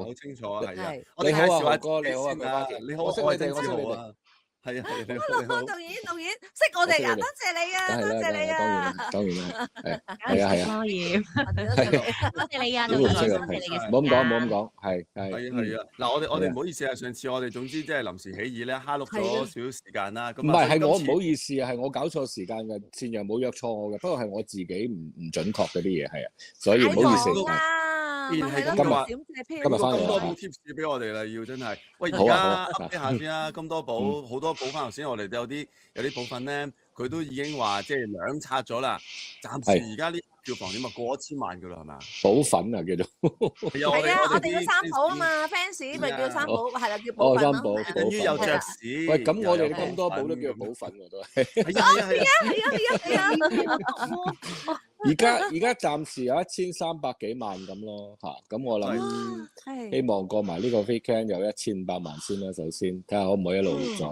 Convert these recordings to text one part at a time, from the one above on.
好清楚啊，係啊。係我哋你好啊，介紹下豪哥，自己你好啊，先啊，桂花田，你好，我識你哋，我係曾志我識你哋，豪啊。係啊，係啊，你好。導演識我哋啊，多謝你啊，多謝你啊，當然啦，梗係識係啊，咯要，多謝你啊，導點會唔識啊？演多謝你嘅時唔好咁講，唔好咁間。講，係係啊。嗱，我哋唔好意思啊，上次我哋總之即係臨時起意咧，蝦碌咗少少時間啦。咁唔係，係我唔好思。意思啊，係我搞錯時間嘅，善陽冇約錯我嘅，不過係我自己唔準確嗰啲嘢係啊，所以唔好意思。咪係咯，今日翻嚟金多寶 tips 俾我哋啦，要真係。喂，而好家啊 update 下先啦，金多寶好多寶翻頭先，我哋都有啲部分咧，佢都已經話即係兩刷咗啦。暫時而家呢票房點啊？過1000萬噶啦，係嘛？寶粉啊，叫做。係啊，我哋叫三寶啊嘛 ，fans 咪叫三寶，係啦，叫寶粉咯。三寶，等於有爵士。喂，咁我哋金多寶都叫寶粉喎，都係。係啊。而家暫時有1300幾萬咁咯嚇，咁我諗希望過埋呢個 weekend 有1500萬先啦，首先睇下可唔可以一路再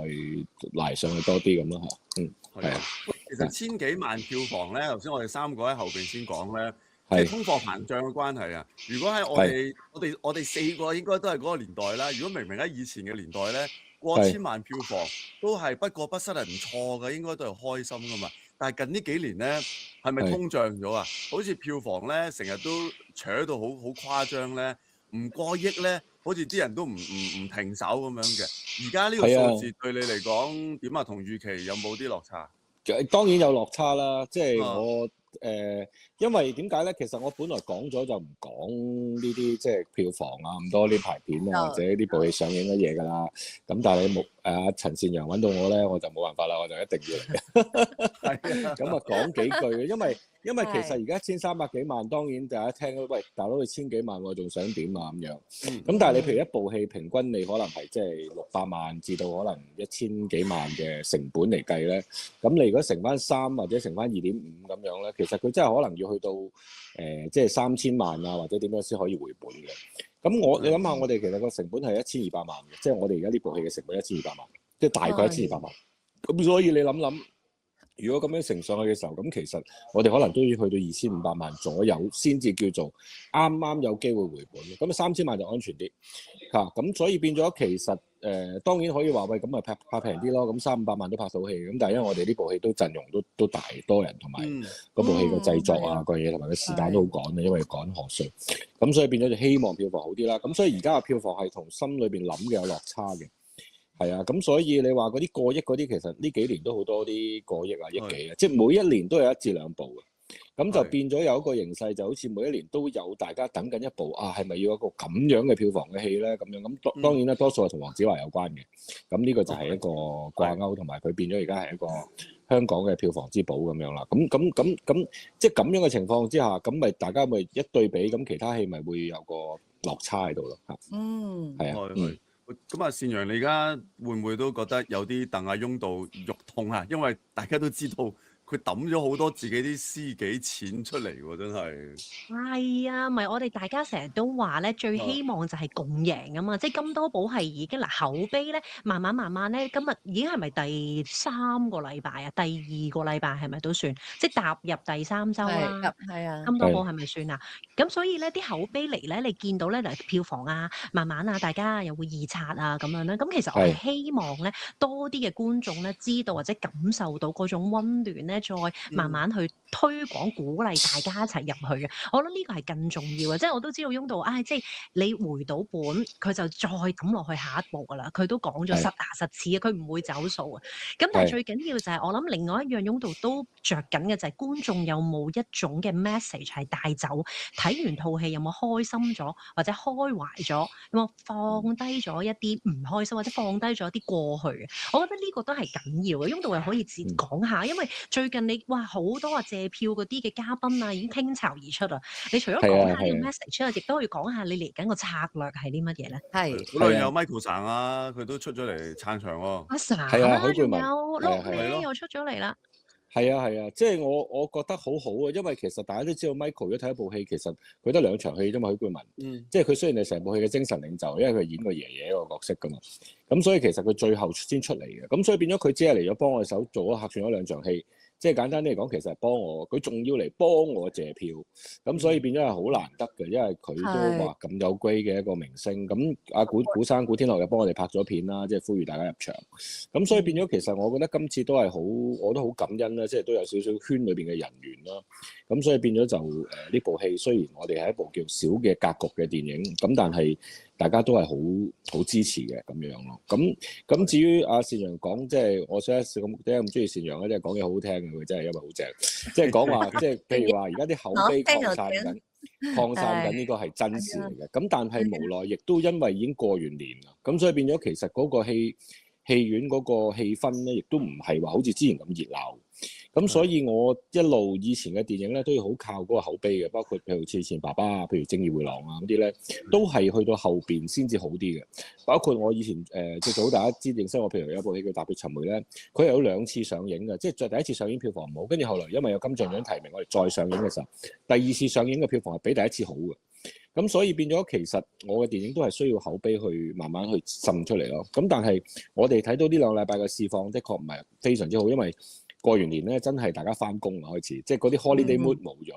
拉上去多啲咁咯嚇，係啊。其實1000幾萬票房咧，頭先我哋3個喺後邊先講咧，即係通貨膨脹嘅關係啊。如果喺我哋4個應該都係嗰個年代啦。如果明明喺以前嘅年代咧，過1000萬票房都係不過不失係唔錯嘅，應該都係開心噶嘛。但係近呢幾年咧，係咪通脹咗啊？好似票房咧成日都扯到好誇張咧，唔過億咧，好似啲人都唔停手咁樣嘅。而家呢個數字對你嚟講點啊？同預期有冇啲落差？當然有落差啦，即係我因為點解咧？其實我本來講咗就唔講呢啲即係票房啊咁多呢排片啊，或者呢部戲上映嘅嘢㗎啦。咁但係你冇陳善陽揾到我咧，我就冇辦法啦，我就一定要嚟嘅。咁啊講幾句嘅，因為其實而家1300幾萬，當然大家聽到喂大佬你1000幾萬喎，仲想點啊咁樣？咁但係你譬如一部戲平均你可能係即係600萬至到可能1000幾萬嘅成本嚟計咧，咁你如果乘翻3或者乘翻2.5咁樣咧，其實佢真係可能要去到即係3000萬啊，或者點樣先可以回本嘅。咁你諗下，我哋其實個成本係1200萬嘅，即係我哋而家呢部戲嘅成本1200萬，即係大概1200萬。咁所以你諗，如果咁樣乘上去嘅時候，咁其實我哋可能都要去到2500萬左右，先至叫做啱啱有機會回本嘅。咁3000萬就安全啲嚇。咁所以變咗其實當然可以話喂，咁咪拍平啲咯。咁300-500萬都拍到戲。咁但係因為我哋呢部戲都陣容都大多人，同埋嗰部戲嘅製作啊個嘢同埋個時間都好趕啊，因為要趕賀歲。咁所以變咗就希望票房好啲啦。咁所以而家嘅票房係同心裏邊諗嘅有落差嘅。係啊，咁所以你話嗰啲過億嗰啲，其實呢幾年都好多啲過億啊、億幾啊，即係每一年都有1至2部嘅，咁就變咗有一個形勢，就好似每一年都有大家等緊一部啊，係咪要一個咁樣嘅票房嘅戲咧？咁樣咁當然啦，多數係同黃子華有關嘅，咁呢個就係一個掛鈎，同埋佢變咗而家係一個香港嘅票房之寶咁樣啦。咁即係咁樣嘅情況之下，咁咪大家咪一對比，咁其他戲咪會有個落差喺度咯嚇。係啊。咁啊，善陽，你而家會唔會都覺得有啲鄧亞雍道肉痛啊？因為大家都知道佢抌咗好多自己啲私己錢出嚟喎，真係。係啊，咪我哋大家成日都話咧，最希望就係共贏啊嘛！即係金多寶係已經口碑咧，慢慢咧，今日已經係咪第3個禮拜啊？第2個禮拜係咪都算？即係踏入第3週啦。係啊。金多寶係咪算啊？咁所以咧，啲口碑嚟咧，你見到咧嗱，票房啊，慢慢啊，大家又會二刷啊咁樣咧。咁其實我係希望咧，多啲嘅觀眾咧知道或者感受到嗰種溫暖咧，再慢慢去推廣、鼓勵大家一齊入去嘅。我覺得呢個係更重要嘅，即係我都知道雍道，即係你回到本，佢就再抌落去下一步噶啦。佢都講咗實牙實齒啊，佢唔會走數啊。咁但係最緊要就係我諗另外一樣雍道都着緊嘅就係觀眾有冇一種嘅 message 係帶走，睇完套戲有冇開心咗，或者開懷咗，有冇放低咗一啲唔開心，或者放低咗一啲過去。我覺得呢個都係緊要嘅。雍道又可以講下，因為最近你好多借票嗰啲嘅嘉賓啊，已經傾巢而出啊。你除咗講下呢個 message 之外，亦都可以講下你嚟緊個策略係啲乜嘢咧？係，好耐有 Michael 神啊，佢都出咗嚟撐場喎。阿 Sa 仲有碌又出咗嚟啦。係啊，即係我覺得好好啊，因為其實大家都知道 Michael 如果睇一部戲，其實佢得2場戲啫嘛，許冠文。即係佢雖然係成部戲嘅精神領袖，因為佢演過爺爺個角色噶嘛。咁所以其實佢最後先出嚟嘅，咁所以變咗佢只係嚟咗幫我手做咗客串咗2場戲，即係簡單啲嚟講，其實係幫我，佢仲要嚟幫我借票，咁所以變咗係好難得嘅，因為佢都話咁有 grade 嘅一個明星。咁阿古生古天樂又幫我哋拍咗片啦，即係呼籲大家入場。咁所以變咗其實我覺得今次都係好，我都好感恩啦，即係都有少少圈裏邊嘅人緣啦。咁所以變咗就呢部戲雖然我哋係一部叫小嘅格局嘅電影，咁但係大家都係好支持嘅咁樣咯。咁至於阿善陽講，即係我想咁點解咁中意善陽咧？即係講嘢好好聽嘅，佢真係因為好正。即係講話，即係譬如話而家啲口碑擴散緊呢個係真事嚟嘅。咁但係無奈亦都因為已經過完年啦，咁所以變咗其實嗰個戲院嗰個氣氛咧，亦都唔係話好似之前咁熱鬧。咁所以我一路以前嘅電影咧，都要好靠嗰個口碑嘅，包括譬如以前爸爸啊，譬如正義迴廊啊嗰啲咧，都係去到後邊先至好啲嘅。包括我以前最早大家知認識我，譬如有一部戲叫《踏血尋梅》咧，佢係有2次上映嘅，即係第一次上映票房唔好，跟住後來因為有金像獎提名，我哋再上映嘅時候，第2次上映嘅票房係比第1次好嘅。咁所以變咗其實我嘅電影都係需要口碑去慢慢去滲出嚟咯。咁但係我哋睇到呢2個禮拜嘅市況，的確唔係非常之好，因為過完年咧，真係大家翻工啊，開始即係嗰啲 holiday mood 冇咗。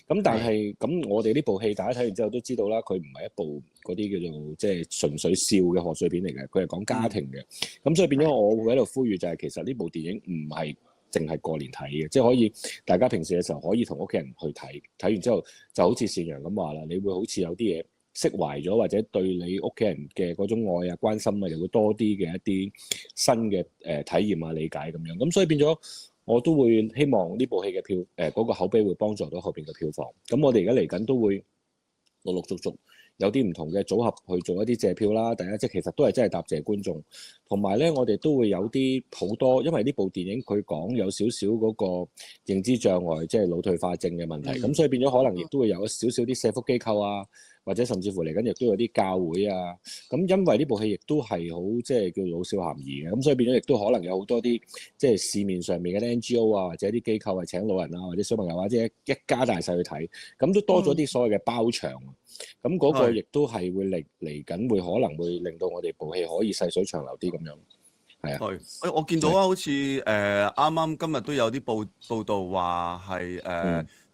咁但係咁，我哋呢部戲大家睇完之後都知道啦，佢唔係一部嗰啲叫做即係純粹笑嘅賀歲片嚟嘅，佢係講家庭嘅。咁所以變咗我會喺度呼籲就係其實呢部電影唔係淨係過年睇嘅，即係可以大家平時嘅時候可以同屋企人去睇，睇完之後就好似善陽咁話啦，你會好似有啲嘢釋懷咗，或者對你屋企人嘅嗰種愛啊、關心啊，又會多啲嘅一啲新嘅體驗啊、理解咁樣。咁所以變咗我都會希望呢部戲嘅票嗰個口碑會幫助到後邊嘅票房。咁我哋而家嚟緊都會陸陸續續有啲唔同嘅組合去做一啲謝票啦。第一即係其實都係真係答謝觀眾，同埋咧我哋都會有啲好多，因為呢部電影佢講有少少嗰個認知障礙，即係腦退化症嘅問題。咁所以變咗可能亦都會有少少啲社福機構啊，或者甚至乎嚟緊亦都有啲教會啊。咁因為呢部戲亦都係好即係叫老少咸宜嘅，咁所以變咗亦都可能有好多啲即係市面上面嘅 NGO 啊，或者啲機構係請老人啊，或者小朋友啊，即係一家大細去睇，咁都多咗啲所謂嘅包場。咁嗰個亦都係會嚟緊會可能會令到我哋部戲可以細水長流啲咁樣。係啊，係，我見到啊，好似啱啱今日都有啲報道話係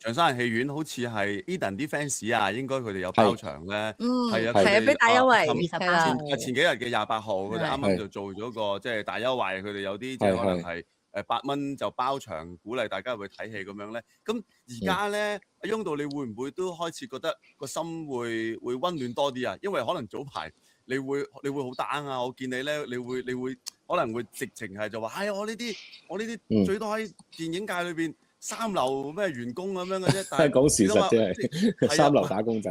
長沙灣戲院好似係 Eden 啲 fans 啊，應該佢哋有包場咧。係啊，係啊，俾大優惠前幾日嘅28號，佢哋啱啱就做咗個即係大優惠，佢哋有啲即係可能係8蚊就包場，鼓勵大家去睇戲咁樣咧。咁而家咧，阿雍道你會唔會都開始覺得個心會溫暖多啲啊？因為可能早排你會好 down 啊，我見你咧，你會可能會直情係就話，我呢啲最多喺電影界裏邊3流咩員工咁樣嘅啫。但係講事實啫，係3流打工仔。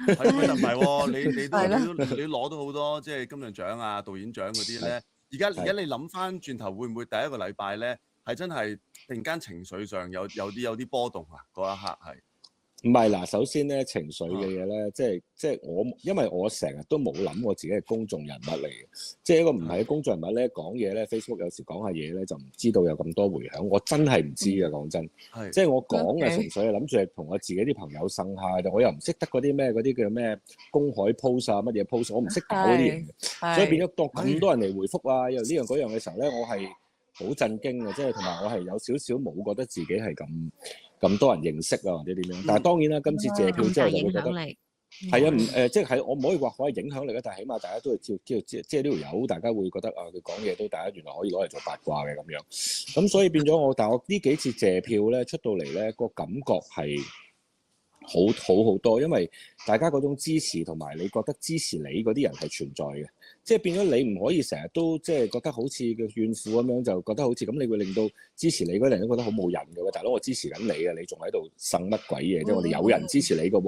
係唔係喎？你攞到好多即係金像獎啊、導演獎嗰啲咧。而家你諗翻轉頭，會唔會第一個禮拜咧係真係突然間情緒上有啲波動啊？嗰一刻係。唔係嗱，首先咧情緒嘅嘢咧，即係我，因為我成日都冇諗過自己係公眾人物嚟嘅，即係一個唔係公眾人物咧講嘢咧 ，Facebook 有時講下嘢咧就唔知道有咁多迴響，我真係唔知嘅講真，即係我講嘅純粹係諗住係同我自己啲朋友呻下，我又唔識得嗰啲咩嗰啲叫咩公海 post 啊乜嘢 post，我唔識搞嗰啲嘢嘅，所以變咗當咁多人嚟回覆啊，又呢樣嗰樣嘅時候咧，我係好震驚嘅，即係同埋我係有少少冇覺得自己係咁多人認識啊，或者點樣？但係當然啦，今次謝票之後就會覺得係啊，即係我唔可以話可以影響力啊，但係起碼大家都係知道，即係呢條友，大家會覺得啊，佢講嘢都大家原來可以攞嚟做八卦嘅咁樣。咁所以變咗但係我呢幾次謝票咧出到嚟咧，個感覺係好多，因為大家嗰種支持同埋你覺得支持你嗰啲人係存在嘅。即係變咗你唔可以成日都即係覺得好似個怨婦咁樣，就覺得好似咁，你會令到支持你嗰啲人都覺得好冇癮嘅喎。大佬，我支持緊你啊，你仲喺度呻乜鬼嘢？即係我哋有人支持你嘅喎，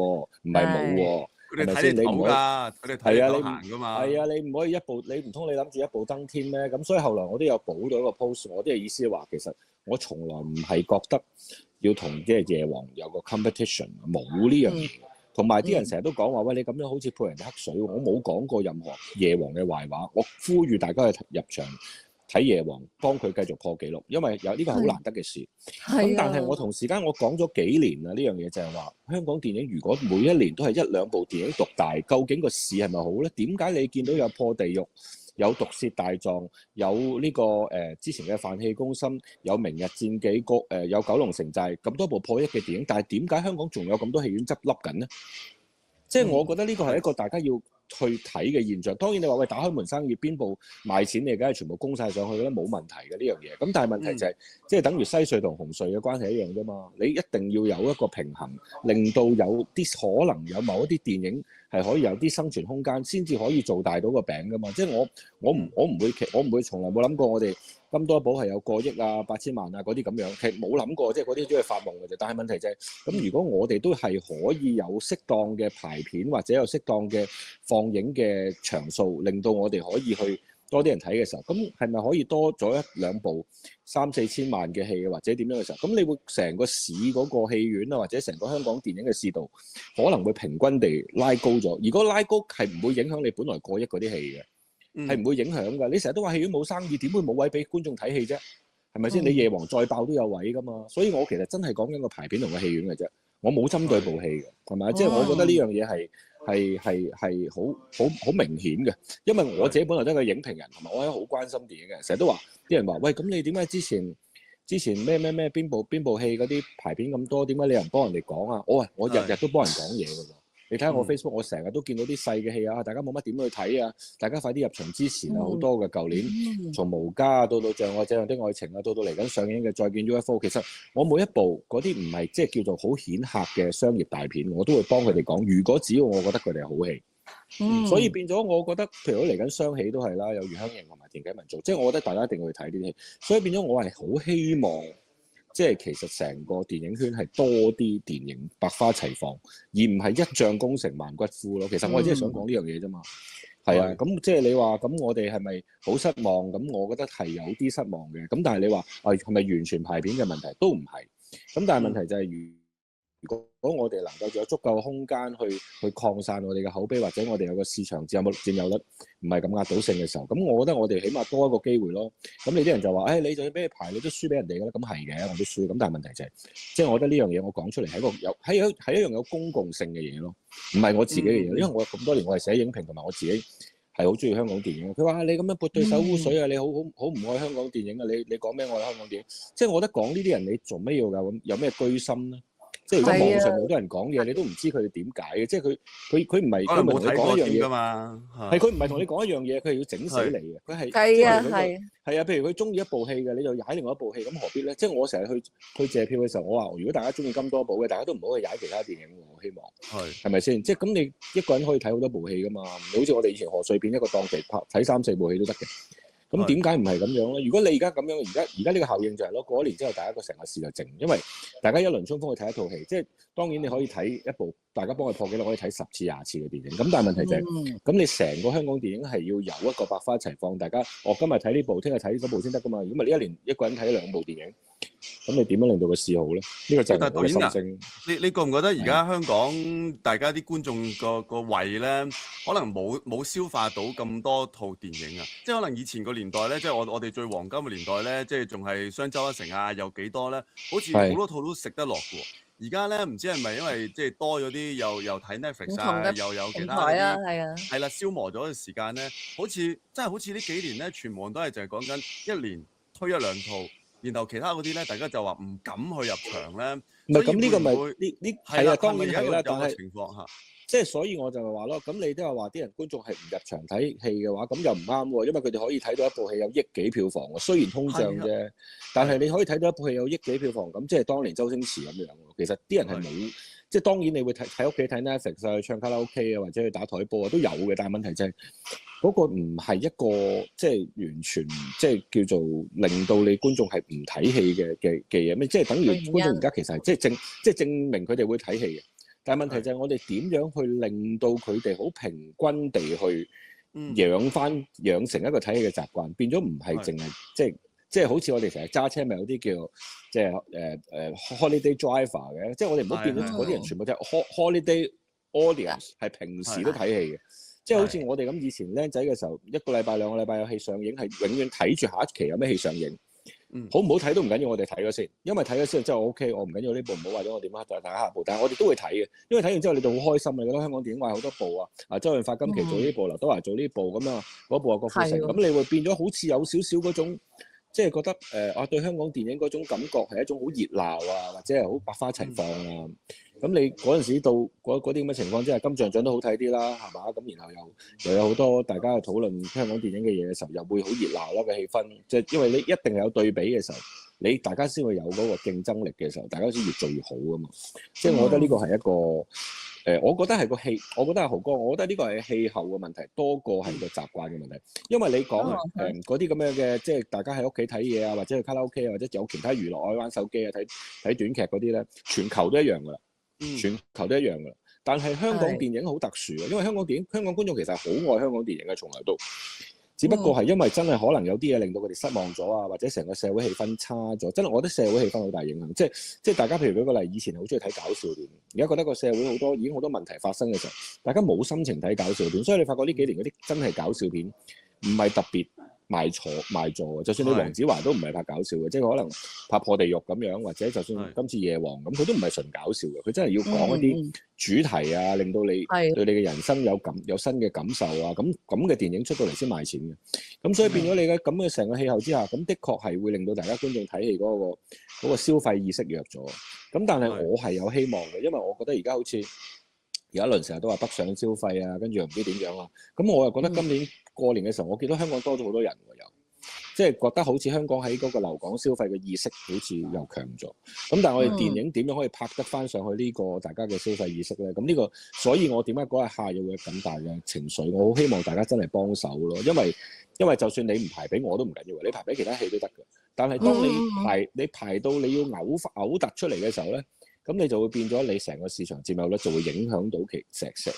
唔係冇喎。佢哋睇你頭㗎，佢哋睇你行㗎嘛。係啊，你唔可以你唔通你諗住一步登天咩？咁所以後來我都有補咗一個 post， 我啲嘅意思話其實我從來唔係覺得要同即係夜王有個 competition， 冇呢樣嘢。同埋啲人成日都講話，喂，你咁樣好似潑人哋黑水，我冇講過任何夜王嘅壞話。我呼籲大家去入場睇夜王，幫佢繼續破紀錄，因為有呢個好難得嘅事。咁但係我同時間我講咗幾年啦，呢樣嘢就係話香港電影如果每一年都係1-2部電影獨大，究竟個市係咪好咧？點解你見到有破地獄，有毒舌大狀，有呢、個之前嘅飯氣攻心，有明日戰記有九龍城寨咁多部破億嘅電影，但係點解香港仲有咁多戲院執笠緊呢？即係我覺得呢個係一個大家要去睇嘅現象。當然你話喂，打開門生意邊部賣錢，你梗係全部供晒上去咧，冇問題嘅呢樣嘢。咁但係問題就係、即係等於西隧同紅隧嘅關係一樣啫嘛。你一定要有一個平衡，令到有啲可能有某一啲電影係可以有啲生存空間，先至可以做大到個餅噶嘛。即係我唔會從來冇諗過我哋金多寶係有過億啊、8000萬啊嗰啲咁樣，其實冇諗過，即係嗰啲都係發夢嘅啫。但係問題就係、咁，如果我哋都係可以有適當嘅排片或者有適當嘅放映嘅場數，令到我哋可以去多啲人睇嘅時候，咁係咪可以多咗一兩部3-4千萬嘅戲或者點樣嘅時候，咁你會成個市嗰個戲院啊，或者成個香港電影嘅市道可能會平均地拉高咗。如果拉高係唔會影響你本來過億嗰啲戲嘅。係唔會影響㗎。你成日都話戲院冇生意，點會冇位俾觀眾睇戲啫？係咪先？你夜王再爆都有位㗎嘛。所以我其實真係講緊個排片同個戲院嘅啫。我冇針對部戲嘅，係咪？即係我覺得呢樣嘢係好明顯嘅。因為我自己本來都係個影評人，同埋我係好關心電影嘅。成日都話啲人話喂，咁你點解之前咩邊部戲嗰啲排片咁多？點解你又唔幫人哋講啊？我日日都幫人講嘢㗎喎。你睇下我 Facebook，我成日都見到啲細嘅戲啊，大家冇乜點去睇啊，大家快啲入場支持啊，好多嘅。舊年從無家到像我這樣的愛情啊，到嚟緊上映嘅再見 UFO， 其實我每一部嗰啲唔係即係叫做好顯赫嘅商業大片，我都會幫佢哋講。如果只要我覺得佢哋係好戲，所以變咗我覺得，譬如嚟緊雙喜都係啦，有余香凝同埋田啟文做，即係我覺得大家一定要去睇呢啲戲。所以變咗我係好希望。即係其實成個電影圈係多啲電影百花齊放，而唔係一將功成萬骨枯咯。其實我係真係想講呢樣嘢啫嘛。係啊，咁即係你話咁，我哋係咪好失望？咁我覺得係有啲失望嘅。咁但係你話係咪完全排片嘅問題？都唔係。咁但係問題就係如果我哋能夠有足夠空間去擴散我哋嘅口碑，或者我哋有個市場佔有率唔係咁壓倒性嘅時候，咁我覺得我哋起碼多一個機會咯。咁你啲人就話，你就算俾佢排，你都輸俾人哋㗎啦。咁係嘅，我都輸。咁但係問題就係，即係我覺得呢樣嘢我講出嚟係一樣有公共性嘅嘢咯，唔係我自己嘅嘢。因為我咁多年我係寫影評，同埋我自己係好中意香港電影。佢話你咁樣潑對手污水啊，你好唔愛香港電影啊？你講咩愛香港電影？即係我覺得講呢啲人，你做咩要㗎？有咩居心咧？即係如果網上好多人講嘢，你都唔知佢哋點解嘅。即係佢唔係同你講一樣嘢㗎嘛，係佢唔係同你講一樣嘢，佢係要整死你嘅。佢係係啊，譬如佢中意一部戲嘅，你就踩另外一部戲，咁何必咧？即係我成日去借票嘅時候，我話如果大家中意金多寶嘅，大家都唔好去踩其他電影喎。我希望係咪先？即係咁你一個人可以睇好多部戲㗎嘛？你好似我哋以前賀歲片一個檔期拍睇3-4部戲都得嘅。咁點解唔係咁樣咧？如果你而家咁樣，而家呢個效應就係咯，過一年之後，大家個成個市就靜，因為大家一輪衝鋒去睇一套戲，即係當然你可以睇一部，大家幫佢破紀錄，可以睇10次、20次嘅電影。咁但係問題就係，咁你成個香港電影係要有一個百花齊放，大家今日睇呢部，聽日睇嗰部先得噶嘛。如果唔係呢一年一個人睇2部電影，咁你點樣令到個市好咧？呢個就係我嘅心聲。你覺唔覺得而家香港大家啲觀眾個胃咧，可能冇消化到咁多套電影啊？即係可能以前個年代咧，即係我哋最黃金嘅年代咧，即係仲係雙周一成啊，有幾多咧？好似好多套都食得落嘅喎。而家咧唔知係咪因為即係多咗啲又睇 Netflix 啊，又有其他啲係啦，消磨咗嘅時間咧，好似呢幾年咧，全部都係就係講緊一年推1-2套。然後其他嗰啲咧，大家就話唔敢去入場咧。唔係咁呢個咪呢係啊，當然係啦，但係情況嚇，即係所以我就係話咯，咁你都係話啲人觀眾係唔入場睇戲嘅話，咁又唔啱喎，因為佢哋可以睇到一部戲有億幾票房喎，雖然通脹啫，但係你可以睇到一部戲有億幾票房，咁即係當年周星馳咁樣喎。其實啲人係冇，即係當然你會喺屋企睇 Netflix 啊，去唱卡拉 OK 啊，或者去打台波啊都有嘅，但係問題就係嗰個唔係一個即係完全即係叫做令到你觀眾係唔睇戲嘅嘢咩？即係等於觀眾而家其實係即係證明佢哋會睇戲嘅。但係問題就係我哋點樣去令到佢哋好平均地去養成一個睇戲嘅習慣，變咗唔係淨係即係好似我哋成日揸車咪有啲叫即係holiday driver 嘅，即係我哋唔好變咗嗰啲人全部就係 holiday audience 係平時都睇戲嘅，即係好似我哋咁以前僆仔嘅時候，1個禮拜2個禮拜有戲上映，係永遠睇住下一期有咩戲上映。好唔好睇都唔緊要，我哋睇咗先，因為睇咗先之後 OK，我唔緊要呢部唔好，或者我點啊，再睇下部，但係我哋都會睇嘅，因為睇完之後你就好開心，你覺得香港電影話好多部啊，周潤發今期做呢部，劉德華做呢部咁啊，嗰部啊郭富城，咁你會變咗好似有少少嗰種。即係覺得對香港電影嗰種感覺係一種好熱鬧啊，或者係好百花齊放啊。咁你嗰陣時到嗰啲咁嘅情況之下，金像獎都好睇啲啦，係嘛？咁然後又有好多大家去討論香港電影嘅嘢嘅時候，又會好熱鬧啦嘅氣氛。即係因為你一定係有對比嘅時候，你大家先會有嗰個競爭力嘅時候，大家先越做越好噶嘛。即係我覺得呢個係一個。我覺得係個氣，我覺得係豪哥，我覺得呢個係氣候嘅問題多過係個習慣嘅問題。因為你講嗰啲咁樣嘅，即係大家喺屋企睇嘢啊，或者去卡拉 OK 啊，或者有其他娛樂愛玩手機啊，睇短劇嗰啲咧，全球都一樣噶啦，全球都一樣噶啦。但係香港電影好特殊啊，因為香港觀眾其實係好愛香港電影嘅，從來都。只不過係因為真係可能有啲嘢令到佢哋失望咗啊，或者成個社會氣氛差咗。真係我覺得社會氣氛好大影響。即係大家譬如舉個例，以前好中意睇搞笑片，而家覺得個社會已經好多問題發生嘅時候，大家冇心情睇搞笑片。所以你發覺呢幾年嗰啲真係搞笑片唔係特別賣座嘅。就算你黃子華都唔係拍搞笑嘅，即係可能拍破地獄咁樣，或者就算今次夜王咁，佢都唔係純搞笑嘅。佢真係要講一啲主題啊，令到你對你嘅人生有新嘅感受啊。咁嘅電影出到嚟先賣錢嘅。咁所以變咗你嘅咁嘅成個氣候之下，咁的確係會令到大家觀眾睇戲嗰個消費意識弱咗。咁但係我係有希望嘅，因為我覺得而家好似而家一輪成日都話北上消費啊，跟住又唔知點樣啊。咁我又覺得今年過年嘅時候，我見到香港多咗好多人喎，又即係覺得好似香港喺嗰個留港消費嘅意識好似又強咗。咁但係我哋電影點樣可以拍得翻上去呢個大家嘅消費意識咧？咁呢個，所以我點解嗰日下又會有咁大嘅情緒？我好希望大家真係幫手咯，因為就算你唔排俾我都唔緊要，你排俾其他戲都得嘅。但係當你排到你要嘔突出嚟嘅時候咧，咁你就會變咗你成個市場佔有率就會影響到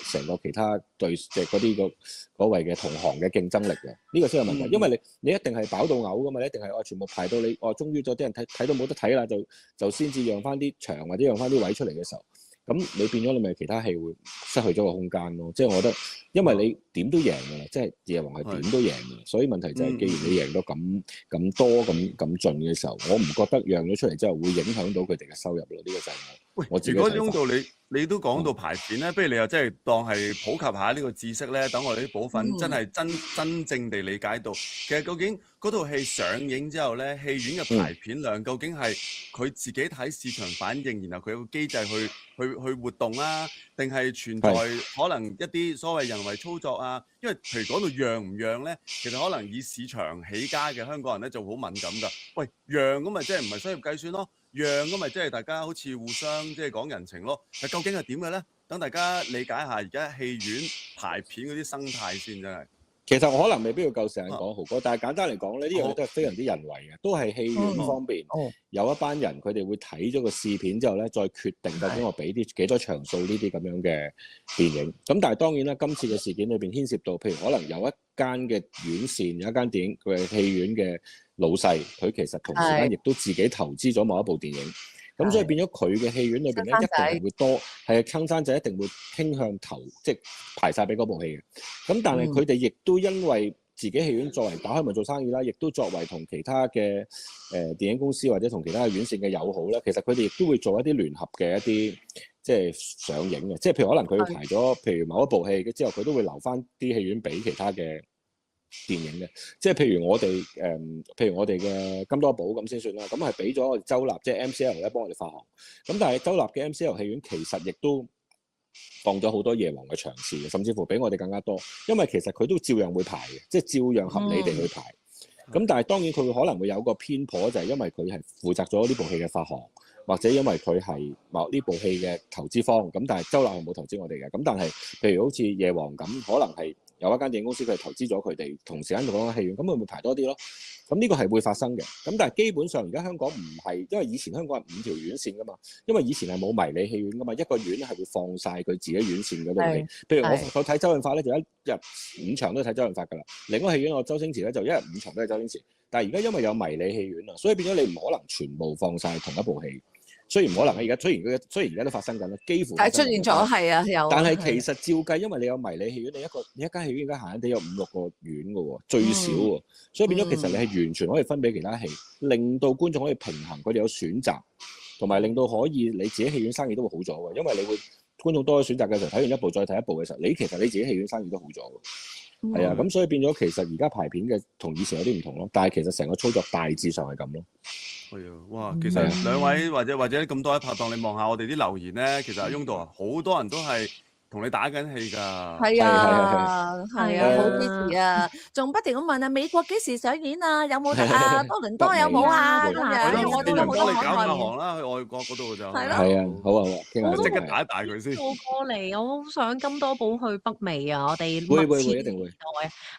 成個其他對即係嗰啲個謂嘅同行嘅競爭力嘅。呢個先係問題，因為你一定係飽到嘔噶嘛，你一定係全部排到你終於咗啲人睇到冇得睇啦，就先至讓翻啲場或者讓翻啲位出嚟嘅時候。咁你變咗你咪其他戲會失去咗個空間咯，即係我覺得，因為你點都贏㗎啦，即係夜王係點都贏㗎，所以問題就係，既然你贏到咁多咁盡嘅時候，我唔覺得讓咗出嚟之後會影響到佢哋嘅收入咯，呢個就係我自己睇法。如果你都講到排片咧，不如你又真係當係普及下呢個知識咧，等我哋啲補粉真係真正地理解到，其實究竟嗰套戲上映之後咧，戲院嘅排片量究竟係佢自己睇市場反應，然後佢有個機制去活動啊，定係存在可能一啲所謂人為操作啊？因為譬如講到讓唔讓咧，其實可能以市場起家嘅香港人咧就好敏感㗎。喂，讓咁咪即係唔係商業計算咯？讓咁咪即係大家好似互相即係講人情咯。但究竟係點嘅咧？等大家理解下而家戲院排片嗰啲生態先，真係。其實我可能未必要夠成日講豪哥，但係簡單嚟講咧，呢樣嘢都係非常之人為嘅，都係戲院方面有一班人佢哋會睇咗個試片之後咧，再決定究竟我俾啲幾多場數呢啲咁樣嘅電影。咁但係當然啦，今次嘅事件裏邊牽涉到，譬如可能有一間嘅院線，有一間電影嘅戲院嘅老細，佢其實同時間亦都自己投資咗某一部電影。咁所以變咗佢嘅戲院裏邊咧，一定係會多，係撐生仔一定會傾向即係排晒俾嗰部戲嘅。咁但係佢哋亦都因為自己戲院作為打開門做生意啦，亦都作為同其他嘅電影公司或者同其他嘅院線嘅友好咧，其實佢哋亦都會做一啲聯合嘅一啲即係上映嘅。即係譬如可能佢排咗譬如某一部戲之後，佢都會留翻啲戲院俾其他嘅電影嘅，即係譬如我哋嘅金多寶咁先算啦，咁係俾咗我哋州立即係 MCL 咧幫我哋發行，咁但係州立嘅 MCL 戲院其實亦都放咗好多夜王嘅場次嘅，甚至乎比我哋更加多，因為其實佢都照樣會排嘅，即係照樣合理地去排。咁但係當然佢可能會有個偏頗，就係因為佢係負責咗呢部戲嘅發行，或者因為佢係呢部戲嘅投資方，咁但係州立係冇投資我哋嘅，咁但係譬如好似夜王咁，可能係有一間電影公司佢係投資咗佢哋，同時間同嗰間戲院，咁佢咪排多啲咯。咁呢個係會發生嘅。咁但係基本上而家香港唔係，因為以前香港係5條院線噶嘛，因為以前係冇迷你戲院噶嘛，一個院係會放晒佢自己院線嗰度戲。譬如我睇周潤發咧，就一日5場都睇周潤發㗎啦。另一個戲院我周星馳咧就一日5場都係周星馳。但係而家因為有迷你戲院啊，所以變咗你唔可能全部放晒同一部戲。雖然唔可能而家，雖然而家都發生緊啦，幾乎但係出現咗係啊，有。但係其實照計，因為你有迷你戲院，你一間戲院而家閒閒地有5-6個院嘅喎，最少喎，所以變咗其實你係完全可以分俾其他戲，令到觀眾可以平衡，佢哋有選擇，同埋令到可以你自己戲院生意都會好咗嘅，因為你會觀眾多咗選擇嘅時候，睇完一部再睇一部嘅時候，其實你自己戲院生意都好咗嘅，係啊，咁所以變咗其實而家排片嘅同以前有啲唔同咯，但係其實成個操作大致上係咁咯。係啊，哇！其實兩位或者咁多位拍檔，你望下我哋啲留言咧，其實阿雍道啊，好多人都係同你打緊戲㗎。係啊，係啊，好支持啊！仲不停咁問啊，美國幾時上演啊？有冇得啊？多倫多有冇啊？咁樣我哋都好多你搞下海外行啦，去外國嗰度就係咯係啊，好啊好啊，傾下即刻打一打佢先。過嚟，我好想金多寶去北美啊！我哋會密切一定會。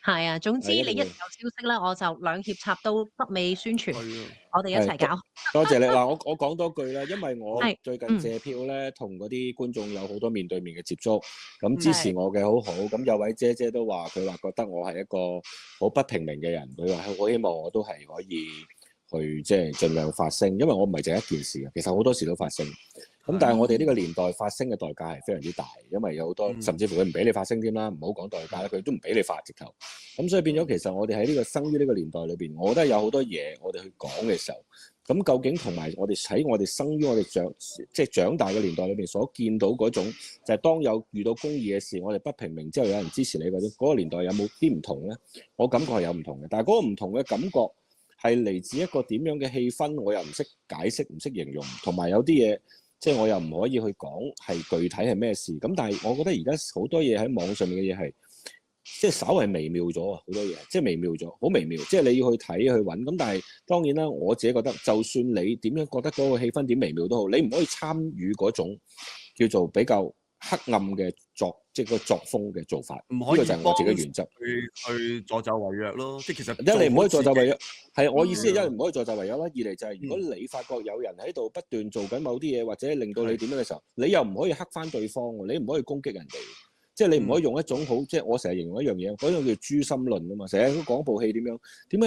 係啊，總之係一定會你一有消息咧，我就兩肋插刀北美宣傳，係啊，我哋一齊搞。多謝你嗱，我講多句啦，因為我係最近借票咧，同嗰啲觀眾有好多面對面嘅接觸，咁支持我嘅好好，咁有位姐姐都話佢話覺得我係一個好不平民嘅人，佢話好希望我都係可以去即係盡量發聲，因為我唔係淨係一件事嘅，其實好多時都發聲。咁但係我哋呢個年代發聲嘅代價係非常之大，因為有好多甚至乎佢唔俾你發聲添啦，唔好講代價啦，佢都唔俾你發直頭。咁所以變咗其實我哋喺呢個生於呢個年代裏邊，我覺得有好多嘢我哋去講嘅時候，咁究竟同埋我哋喺我哋生於我哋長大嘅年代裏邊所見到嗰種，就係當有遇到公義嘅事，我哋不平民之後有人支持你嗰個年代有冇啲唔同咧？我感覺係有唔同嘅，但係嗰個唔同嘅感覺係嚟自一個點樣嘅氣氛，我又唔識解釋，唔識形容，同埋有啲嘢。即係我又唔可以去講係具體係咩事，咁但係我覺得而家好多嘢喺網上面嘅嘢係，即係稍為微妙咗啊！好多嘢即係微妙咗，好微妙。即係你要去睇去揾，咁但係當然啦，我自己覺得，就算你點樣覺得嗰個氣氛點微妙都好，你唔可以參與嗰種叫做比較黑暗嘅即係個作風嘅做法。呢個就係我自己嘅原則。去助紂為虐咯，即係其實一嚟唔可以助紂為虐，係我意思係一嚟唔可以助紂為虐啦。二嚟就係如果你發覺有人喺度不斷做緊某啲嘢，或者令到你點樣嘅時候，你又唔可以黑翻對方喎，你唔可以攻擊人哋。即係你唔可以用一種好，即係我成日形容一樣嘢，嗰種叫誅心論啊嘛。成日都講部戲點樣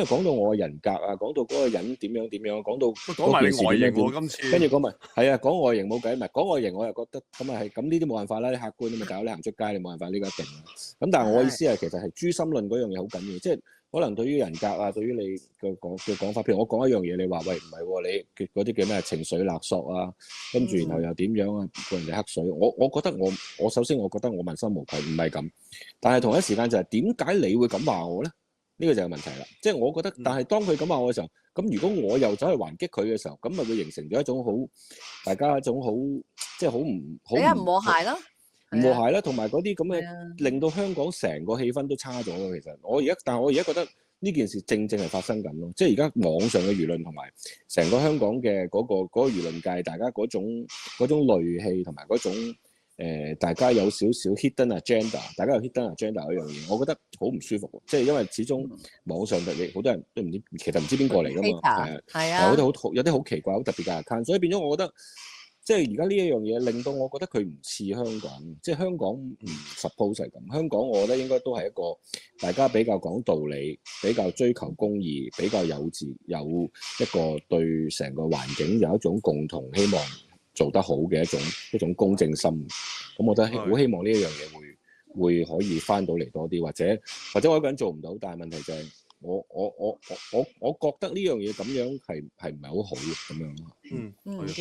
講到我嘅人格啊，講到嗰個人點樣，講到講埋你外形喎，今次跟住講埋係啊，講外形冇計，唔係講外形我又覺得咁啊係咁呢啲冇辦法啦，啲客觀啊嘛，大佬你行出街你冇辦法呢個一定。咁但係我意思係其實係誅心論嗰樣嘢好緊要，即係可能對於人格啊，對於你嘅講法，譬如我講一樣嘢，你話喂唔係喎，你嗰啲叫咩情緒勒索啊，跟住然後又點樣啊，過人哋黑水，我覺得我首先我覺得我問心無愧，唔係咁，但係同一時間就係點解你會咁話我咧？呢個就係問題啦。即係我覺得，但係當佢咁話我嘅時候，咁如果我又走去還擊佢嘅時候，咁咪會形成咗一種好大家一種好即係好唔和諧咯。唔和諧啦，同埋嗰啲咁嘅令到香港成個氣氛都差咗咯。其實但係我而家覺得呢件事正係發生緊咯。即係而家網上嘅輿論同埋成個香港嘅嗰個輿論界，大家嗰種戾氣同埋嗰種大家有少少 hidden agenda， 大家有 hidden agenda 嗰樣嘢，我覺得好唔舒服。即係因為始終網上特別好多人都唔知，其實唔知邊個嚟㗎嘛。係啊，有啲好奇怪、好特別嘅 account，所以變咗我覺得。即係而家呢一樣嘢令到我覺得佢唔似香港，即係香港唔 suppose 係咁。香港我覺得應該都係一個大家比較講道理、比較追求公義、比較有一個對成個環境有一種共同希望做得好嘅一種公正心。咁我覺得好希望呢一樣嘢會可以翻到嚟多啲，或者我一個人做唔到，但係問題就係。我覺得呢樣嘢咁樣係唔係好好嘅咁樣。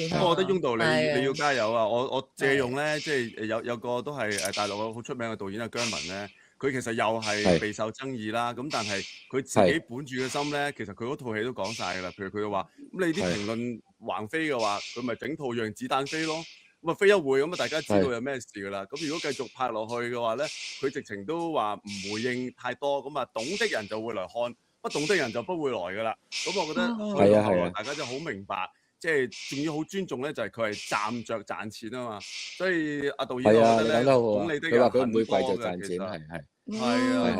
咁我覺得雍道你要加油啊！我借用咧，即係有個都係大陸好出名嘅導演姜文咧，佢其實又係備受爭議啦。咁但係佢自己本住嘅心咧，其實佢嗰套戲都講晒㗎啦。譬如佢話咁你啲評論橫飛嘅話，佢咪整套讓子彈飛咯。咁啊飛一會咁啊，大家知道有咩事㗎啦。咁如果繼續拍落去嘅話咧，佢直情都話唔回應太多。咁啊，懂的人就會來看，不懂的人就不會來㗎啦。咁我覺得去到後來大家就好明白，即係仲要好尊重咧，就係佢係站着賺錢啊嘛。所以阿導演我覺得咧，懂你的人很多嘅，其實係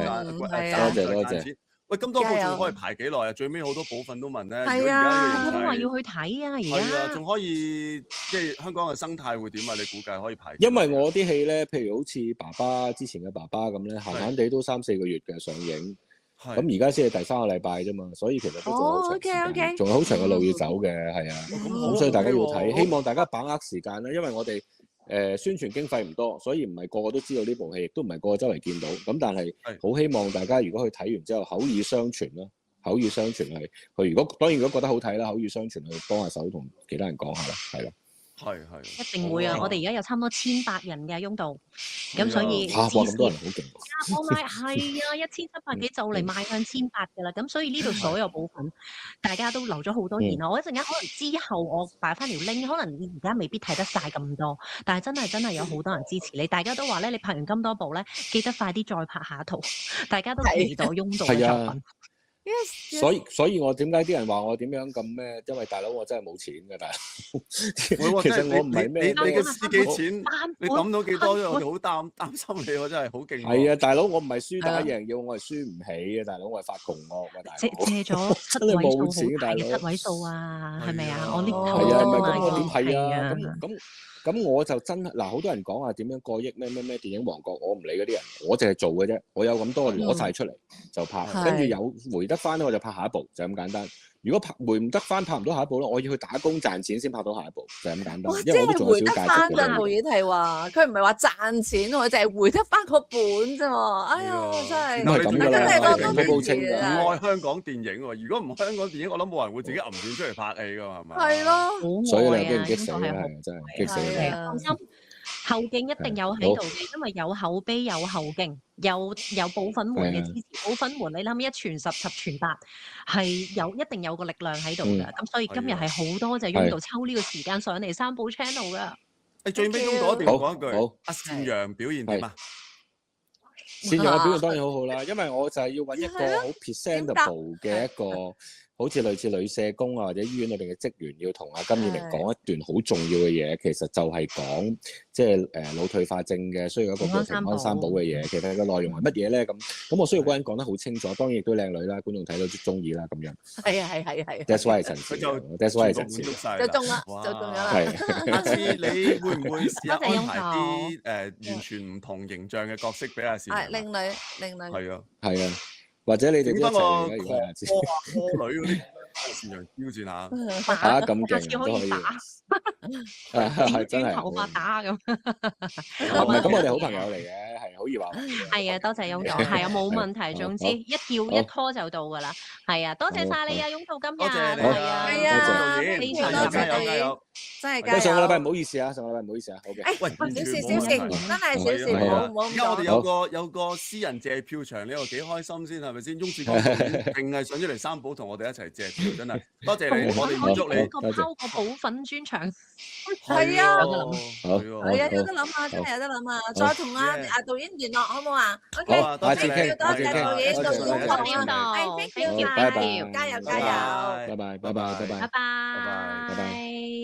啊，多謝。喂，咁多部仲可以排幾耐啊？最尾好多部分都問咧，係啊，我都話要去睇啊，而家係啊，仲可以即係香港嘅生態會點啊？你估計可以排？因為我啲戲咧，譬如好似爸爸之前嘅爸爸咁咧，閒閒地都3-4個月嘅上映。咁而家先係第3個禮拜啫嘛，所以其實都仲有好長時間，仲有好長嘅路要走嘅，係啊。咁所以大家要睇，希望大家把握時間啦，因為我哋宣傳經費唔多，所以唔係個個都知道呢部戲，亦都唔係個個周圍見到。咁但係好希望大家如果去睇完之後，口語相傳啦，口語相傳係佢當然如果覺得好睇啦，口語相傳去幫下手同其他人講下啦，係啦。係一定會啊！我哋而家有差唔多1,800人嘅擁導，咁所以咁多人好勁。online 係啊，1,700幾就嚟邁向1,800嘅啦。咁所以呢度所有部分大家都留咗好多言啊！我一陣間可能之後我擺翻條 link，可能而家未必睇得晒咁多，但係真係有好多人支持你。大家都話咧，你拍完咁多部咧，記得快啲再拍下一套。大家都期待擁導嘅作品。所以我點解啲人話我點樣咁咩？因為大佬我真係冇錢㗎，大佬。其實我唔係咩，你嘅私己錢，你抌到幾多啫？我哋好擔心你喎，真係好勁。係啊，大佬，我唔係輸打贏要，我係輸唔起嘅，大佬，我係發窮惡嘅，大佬。借咗7位數，大佬7位數啊，係咪啊？我呢頭係啊，唔係咁我點係係啊？咁我就真係嗱，好多人講話點樣過億咩電影王國，我唔理嗰啲人，我淨係做嘅啫。我有咁多攞晒出嚟就拍，跟住有回得翻咧，我就拍下一部，就咁簡單。如果回唔得翻，拍唔到下一部咧，我要去打工賺錢先拍到下一部，就咁簡單。因為我都仲有少價值嘅。無語係話，佢唔係話賺錢喎，就係回得翻個本啫喎。哎呀，真係，唔係咁㗎啦，我報稱唔愛香港電影喎。如果唔香港電影，我諗冇人會自己揞錢出嚟拍戲㗎嘛，係咪？係咯，所以你激死啦，係真係激死你。放心。後勁一定有喺度嘅，因為有口碑有後勁，有補粉們嘅支持，補粉們你諗一傳十，十傳百，係一定有個力量喺度嘅。咁所以今日係好多謝擁導抽呢個時間上嚟三寶 channel 噶。你最尾擁導一定要講一句，好阿善陽表現點啊？善陽嘅表現當然好好啦，因為我就係要揾一個好 presentable 嘅一個。好似類似女社工啊，或者醫院裏邊嘅職員要同阿金燕玲講一段好重要嘅嘢，其實就係講即係腦退化症嘅需要一個叫平安三寶嘅嘢。其實個內容係乜嘢咧？咁我需要嗰個人講得好清楚，當然亦都靚女啦，觀眾睇到都中意啦咁樣。係。That's why 陳詞，That's why 陳詞，就中啦，就中咗啦。係。下次你會唔會試下安排啲完全唔同形象嘅角色俾阿善陽？另類。係啊。係啊。或者你哋一齊嚟嘅，魔女嗰啲善陽挑戰下，打咁勁都可以，係真係頭髮打咁。唔係咁，我哋好朋友嚟嘅，係好易話。係啊，多謝擁導，係啊，冇問題。總之一叫一拖就到㗎啦。係啊，多謝晒你啊，擁導今日。多謝你啊，係啊，非常加油，真係加油。上個禮拜唔好意思啊，上個禮拜唔好意思啊。喂，小事，真係小事，唔好。而家我哋有個私人借票場，你又幾開心先係咪先？翁志剛定係上咗嚟三寶同我哋一齊借票，真係多謝你，我哋預祝你個拋個補粉專場。係啊，好，係啊，有得諗啊，真係有得諗啊！再同阿導演聯絡好唔好啊？OK，下次傾，多謝導演，導演多謝加油，拜拜，加油，加油！拜拜，拜拜，拜拜，拜拜。